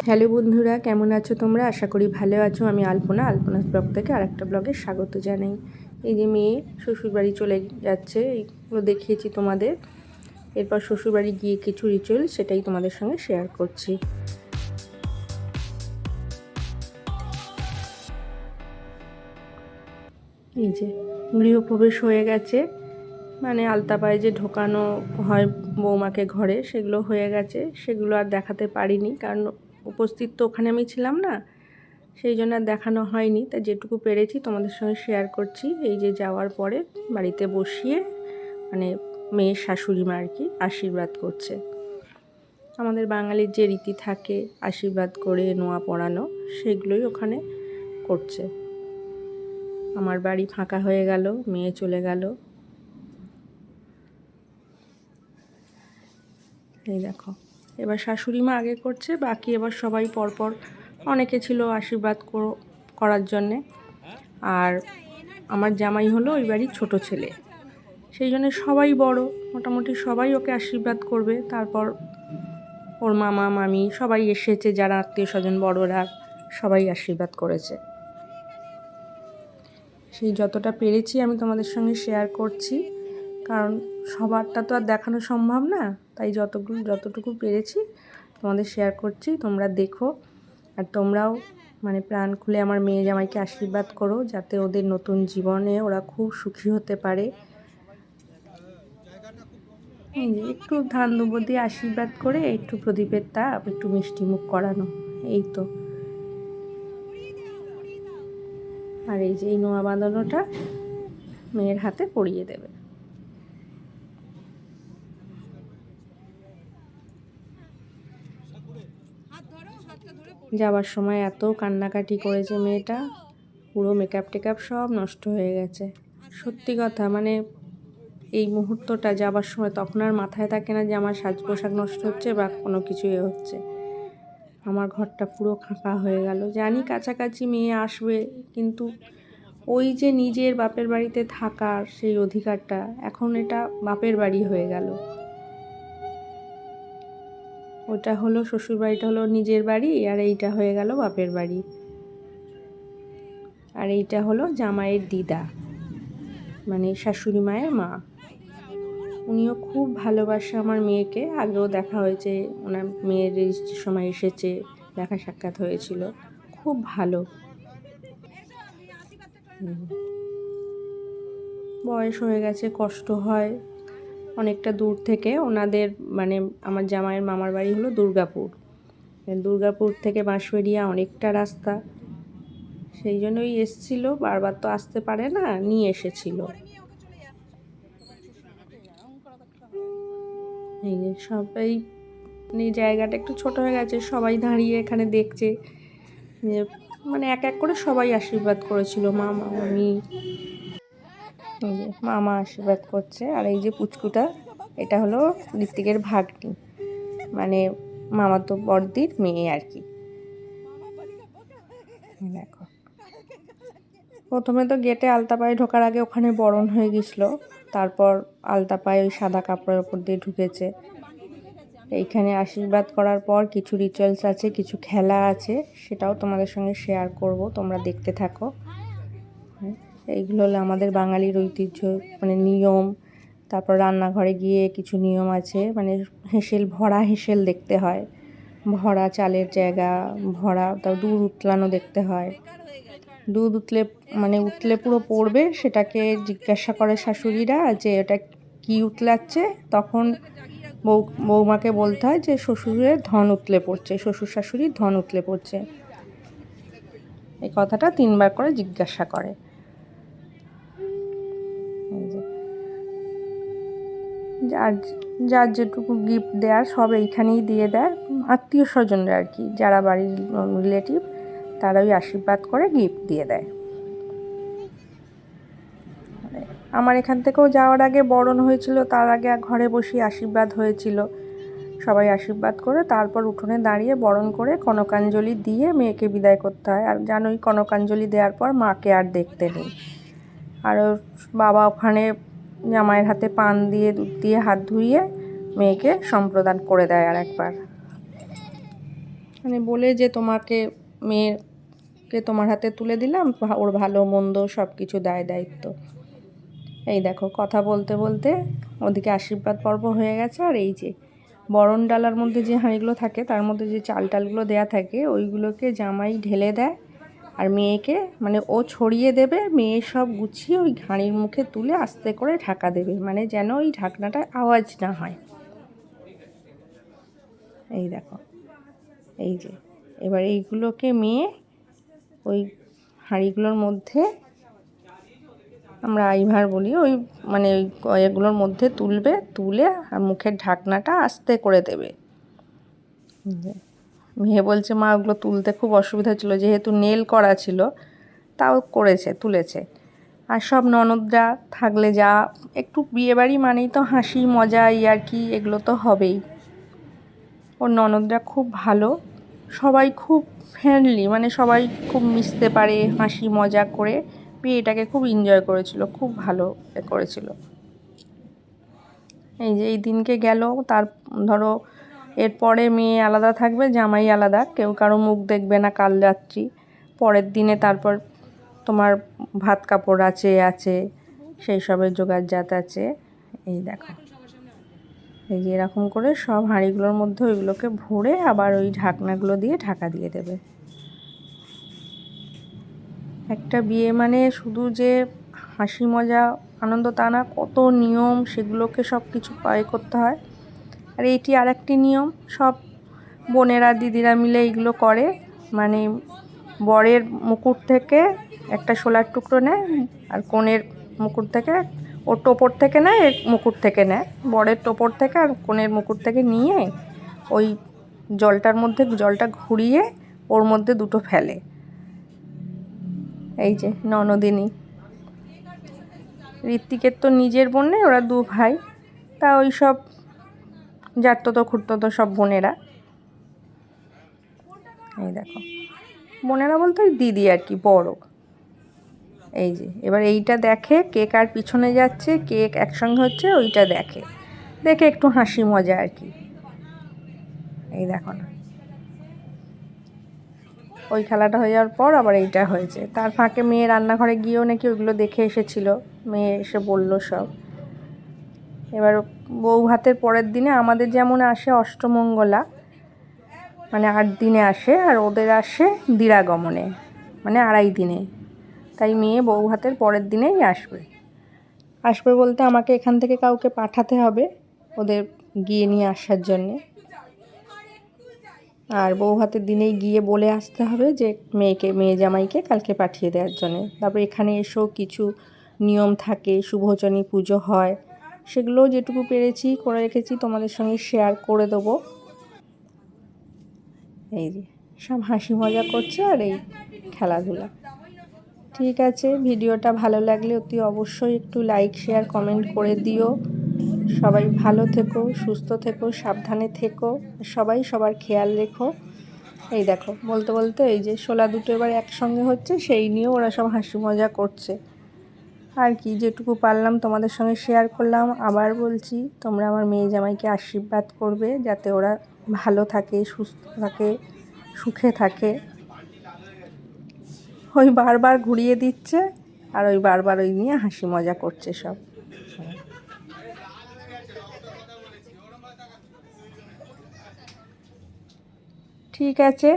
Hello বন্ধুরা, কেমন আছো তোমরা? আশা করি ভালো আছো। আমি আলপনাস ব্লগ থেকে আরেকটা ব্লগে স্বাগত জানাই। এই যে মেয়ে শ্বশুরবাড়ি চলে যাচ্ছে, এইগুলো দেখিয়েছি তোমাদের। এরপর শ্বশুরবাড়ি গিয়ে কিছু রিচুয়াল, সেটাই তোমাদের সঙ্গে শেয়ার করছি। এই যে গৃহপ্রবেশ হয়ে গেছে, মানে আলতা পায়ে যে ঢোকানো হয় বৌমাকে ঘরে, সেগুলো হয়ে গেছে। সেগুলো আর দেখাতে পারিনি, কারণ উপস্থিত তো ওখানে আমি ছিলাম না, সেই জন্য আর দেখানো হয়নি। তাই যেটুকু পেরেছি তোমাদের সঙ্গে শেয়ার করছি। এই যে যাওয়ার পরে বাড়িতে বসিয়ে মানে মেয়ের শাশুড়ি মা আর কি আশীর্বাদ করছে। আমাদের বাঙালির যে রীতি থাকে আশীর্বাদ করে নোয়া পড়ানো, সেগুলোই ওখানে করছে। আমার বাড়ি ফাঁকা হয়ে গেল, মেয়ে চলে গেল। এই দেখো, এবার শাশুড়ি মা আগে করছে, বাকি এবার সবাই পরপর, অনেকে ছিল আশীর্বাদ করার জন্যে। আর আমার জামাই হলো ওই বাড়ির ছোটো ছেলে, সেই জন্য সবাই বড়, মোটামুটি সবাই ওকে আশীর্বাদ করবে। তারপর ওর মামা মামি সবাই এসেছে, যারা আত্মীয় স্বজন বড়রা সবাই আশীর্বাদ করেছে। সেই যতটা পেরেছি আমি তোমাদের সঙ্গে শেয়ার করছি, কারণ সবারটা তো আর দেখানো সম্ভব না। তাই যতটুকু পেরেছি তোমাদের শেয়ার করছি, তোমরা দেখো। আর তোমরাও মানে প্রাণ খুলে আমার মেয়ে জামাইকে আশীর্বাদ করো, যাতে ওদের নতুন জীবনে ওরা খুব সুখী হতে পারে। একটু ধান দুব্বো দিয়ে আশীর্বাদ করে, একটু প্রদীপের তাপ, একটু মিষ্টি মুখ করানো, এই তো। আর এই যে এই নোয়া বাঁধানোটা মেয়ের হাতে পরিয়ে দেবে। যাওয়ার সময় এত কান্নাকাটি করেছে মেয়েটা, পুরো মেকআপ টেকআপ সব নষ্ট হয়ে গেছে। সত্যি কথা, মানে এই মুহূর্তটা যাবার সময় তখন আর মাথায় থাকে না যে আমার সাজ পোশাক নষ্ট হচ্ছে বা কোনো কিছু হচ্ছে। আমার ঘরটা পুরো ফাঁকা হয়ে গেল। জানি কাছাকাছি মেয়ে আসবে, কিন্তু ওই যে নিজের বাপের বাড়িতে থাকার সেই অধিকারটা, এখন এটা বাপের বাড়ি হয়ে গেল। ওটা হলো শ্বশুরবাড়িটা হলো নিজের বাড়ি, আর এইটা হয়ে গেল বাপের বাড়ি। আর এইটা হলো জামাইয়ের দিদা, মানে শাশুড়ি মায়ের মা। উনিও খুব ভালোবাসে আমার মেয়েকে। আগেও দেখা হয়েছে, ওনার মেয়ের রেজিস্ট্রির সময় এসেছে, দেখা সাক্ষাৎ হয়েছিল, খুব ভালো। বয়স হয়ে গেছে, কষ্ট হয়। অনেকটা দূর থেকে ওনাদের, মানে আমার জামাইয়ের মামার বাড়ি হলো দুর্গাপুর থেকে বাঁশবেড়িয়া অনেকটা রাস্তা। সেই জন্যই এসছিল, বারবার তো আসতে পারে না, নিয়ে এসেছিল। এই যে সবাই, এই জায়গাটা একটু ছোট হয়ে গেছে, সবাই দাঁড়িয়ে এখানে দেখছে যে মানে এক এক করে সবাই আশীর্বাদ করেছিল। মামা মামি, মামা আশীর্বাদ করছে। আর এই যে পুচকুটা, এটা হলো ঋত্বিকের ভাগ্নি, মানে মামাতো বড়দির মেয়ে আর কি। দেখো, প্রথমে তো গেটে আলতা পায়ে ঢোকার আগে ওখানে বরণ হয়ে গেছিলো, তারপর আলতা পায়ে ওই সাদা কাপড়ের ওপর দিয়ে ঢুকেছে। এইখানে আশীর্বাদ করার পর কিছু রিচুয়ালস আছে, কিছু খেলা আছে, সেটাও তোমাদের সঙ্গে শেয়ার করব, তোমরা দেখতে থাকো। এইগুলো হলো আমাদের বাঙালির ঐতিহ্য, মানে নিয়ম। তারপর রান্নাঘরে গিয়ে কিছু নিয়ম আছে, মানে ভরা হেঁসেল দেখতে হয়, ভরা চালের জায়গা, ভরা, তার দুধ উতলানো দেখতে হয়। দুধ উতলে পুরো পড়বে, সেটাকে জিজ্ঞাসা করে শাশুড়িরা যে এটা কি উতলাচ্ছে। তখন বৌমাকে বলতে হয় যে শ্বশুরের ধন উতলে পড়ছে, শ্বশুর শাশুড়ির ধন উতলে পড়ছে। এই কথাটা 3 বার করে জিজ্ঞাসা করে। যার যেটুকু গিফট দেওয়ার সব এইখানেই দিয়ে দেয়, আত্মীয় স্বজনরা আর কি, যারা বাড়ির রিলেটিভ, তারা ওই আশীর্বাদ করে গিফট দিয়ে দেয়। আমার এখান থেকেও যাওয়ার আগে বরণ হয়েছিল, তার আগে ঘরে বসে আশীর্বাদ হয়েছিল। সবাই আশীর্বাদ করে তারপর উঠোনে দাঁড়িয়ে বরণ করে কনকাঞ্জলি দিয়ে মেয়েকে বিদায় করতে হয়। আর জানোই, কনকাঞ্জলি দেওয়ার পর মাকে আর দেখতে নেই। আর বাবা ওখানে জামাইয়ের হাতে পান দিয়ে দুধ দিয়ে হাত ধুইয়ে মেয়েকে সম্প্রদান করে দেয় আর একবার। মানে বলে যে তোমাকে মেয়েকে তোমার হাতে তুলে দিলাম, ওর ভালো মন্দ সব কিছু দায়িত্ব। এই দেখো কথা বলতে বলতে ওদিকে আশীর্বাদ পর্ব হয়ে গেছে। আর এই যে বরণ ডালার মধ্যে যে হাঁড়িগুলো থাকে তার মধ্যে যে চাল টালগুলো দেয়া থাকে ওইগুলোকে জামাই ঢেলে দেয় আর মেয়েকে মানে ও ছড়িয়ে দেবে, মেয়ে সব গুছিয়ে ওই হাঁড়ির মুখে তুলে আস্তে করে ঢাকা দেবে, মানে যেন ওই ঢাকনাটা আওয়াজ না হয়। এই দেখো এই যে এবার এইগুলোকে মেয়ে ওই হাঁড়িগুলোর মধ্যে, আমরা আইভার বলি, ওই মানে ওই এগুলোর মধ্যে তুলে আর মুখের ঢাকনাটা আস্তে করে দেবে। মেয়ে বলছে মা ওগুলো তুলতে খুব অসুবিধা ছিল, যেহেতু নেল করা ছিল তাও তুলেছে। আর সব ননদরা থাকলে যা একটু বিয়েবাড়ি মানেই তো হাসি মজা ইয়ার্কি এগুলো তো হবেই। ওর ননদরা খুব ভালো, সবাই খুব ফ্রেন্ডলি, মানে সবাই খুব মিশতে পারে, হাসি মজা করে বিয়েটাকে খুব এনজয় করেছিল, খুব ভালো করেছিল। এই যে এই দিনকে গেল, তার ধরো এরপরে মেয়ে আলাদা থাকবে, জামাই আলাদা, কেউ কারো মুখ দেখবে না কাল রাত্রি। পরের দিনে তারপর তোমার ভাত কাপড় আছে সেই সবের জোগাড়জাত আছে। এই দেখো এই যে এরকম করে সব হাঁড়িগুলোর মধ্যে ওইগুলোকে ভরে আবার ওই ঢাকনাগুলো দিয়ে ঢাকা দিয়ে দেবে। একটা বিয়ে মানে শুধু যে হাসি মজা আনন্দ তা না, কত নিয়ম, সেগুলোকে সব কিছু করতে হয়। আর এইটি আর একটি নিয়ম, সব বোনেরা দিদিরা মিলে এইগুলো করে, মানে বরের মুকুট থেকে একটা সোলার টুকরো নেয় আর কনের মুকুট থেকে, ওর টোপর থেকে নেয়, মুকুট থেকে নেয়, বরের টোপর থেকে আর কনের মুকুট থেকে নিয়ে ওই জলটার মধ্যে জলটা ঘুরিয়ে ওর মধ্যে দুটো ফেলে। এই যে ননদিনী, ঋত্বিকের তো নিজের বোন নেই, ওরা দু ভাই, তা ওই সব জাততো খুঁড়তো সব বোনেরা। এই দেখো বোনেরা বলতে ওই দিদি আর কি, বড়। এই যে এবার এইটা দেখে কে কার পিছনে যাচ্ছে, কেক একসঙ্গে হচ্ছে, ওইটা দেখে একটু হাসি মজা আর কি। এই দেখো না, ওই খেলাটা হয়ে যাওয়ার পর আবার এইটা হয়েছে। তার ফাঁকে মেয়ে রান্নাঘরে গিয়েও নাকি ওইগুলো দেখে এসেছিল, মেয়ে এসে বলল সব। এবার বউ ভাতের পরের দিনে আমাদের যেমন আসে অষ্টমঙ্গলা, মানে 8 দিনে আসে, আর ওদের আসে দিরাগমনে, মানে 2.5 দিনে। তাই মেয়ে বউ ভাতের পরের দিনেই আসবে বলতে আমাকে এখান থেকে কাউকে পাঠাতে হবে ওদের গিয়ে নিয়ে আসার জন্যে। আর বউ ভাতের দিনেই গিয়ে বলে আসতে হবে যে মেয়ে জামাইকে কালকে পাঠিয়ে দেওয়ার জন্যে। তারপর এখানে এসেও কিছু নিয়ম থাকে, শুভচনী পুজো হয়, সেগুলোও যেটুকু পেরেছি করে রেখেছি, তোমাদের সঙ্গে শেয়ার করে দেবো। এই যে সব হাসি মজা করছে আর এই খেলাধুলা। ঠিক আছে, ভিডিওটা ভালো লাগলে অতি অবশ্যই একটু লাইক শেয়ার কমেন্ট করে দিও। সবাই ভালো থেকো, সুস্থ থেকো, সাবধানে থেকো, সবাই সবার খেয়াল রেখো। এই দেখো বলতে বলতে এই যে শোলা দুটো এবার একসঙ্গে হচ্ছে, সেই নিয়েও ওরা সব হাসি মজা করছে আর কি। যেটুকু পারলাম তোমাদের সঙ্গে শেয়ার করলাম। আবার বলছি, তোমরা আমার মেয়ে জামাইকে আশীর্বাদ করবে যাতে ওরা ভালো থাকে, সুস্থ থাকে, সুখে থাকে। ওই বারবার ঘুরিয়ে দিচ্ছে আর ওই বারবার ওই নিয়ে হাসি মজা করছে সব। ঠিক আছে,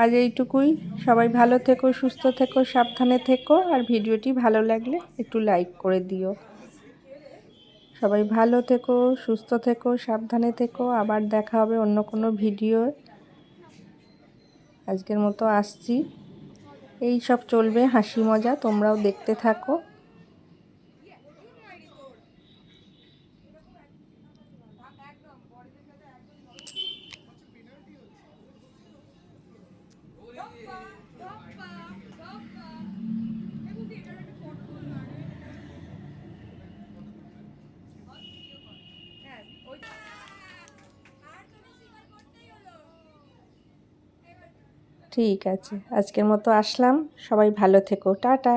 আজ এইটুকুই। সবাই ভালো থেকো, সুস্থ থেকো, সাবধানে থেকো। আর ভিডিওটি ভালো লাগলে একটু লাইক করে দিও। সবাই ভালো থেকো, সুস্থ থেকো, সাবধানে থেকো। আবার দেখা হবে অন্য কোনো ভিডিও। আজকের মতো আসছি। এই সব চলবে হাসি মজা, তোমরাও দেখতে থাকো। ঠিক আছে, আজকের মতো আসলাম। সবাই ভালো থেকো, টাটা।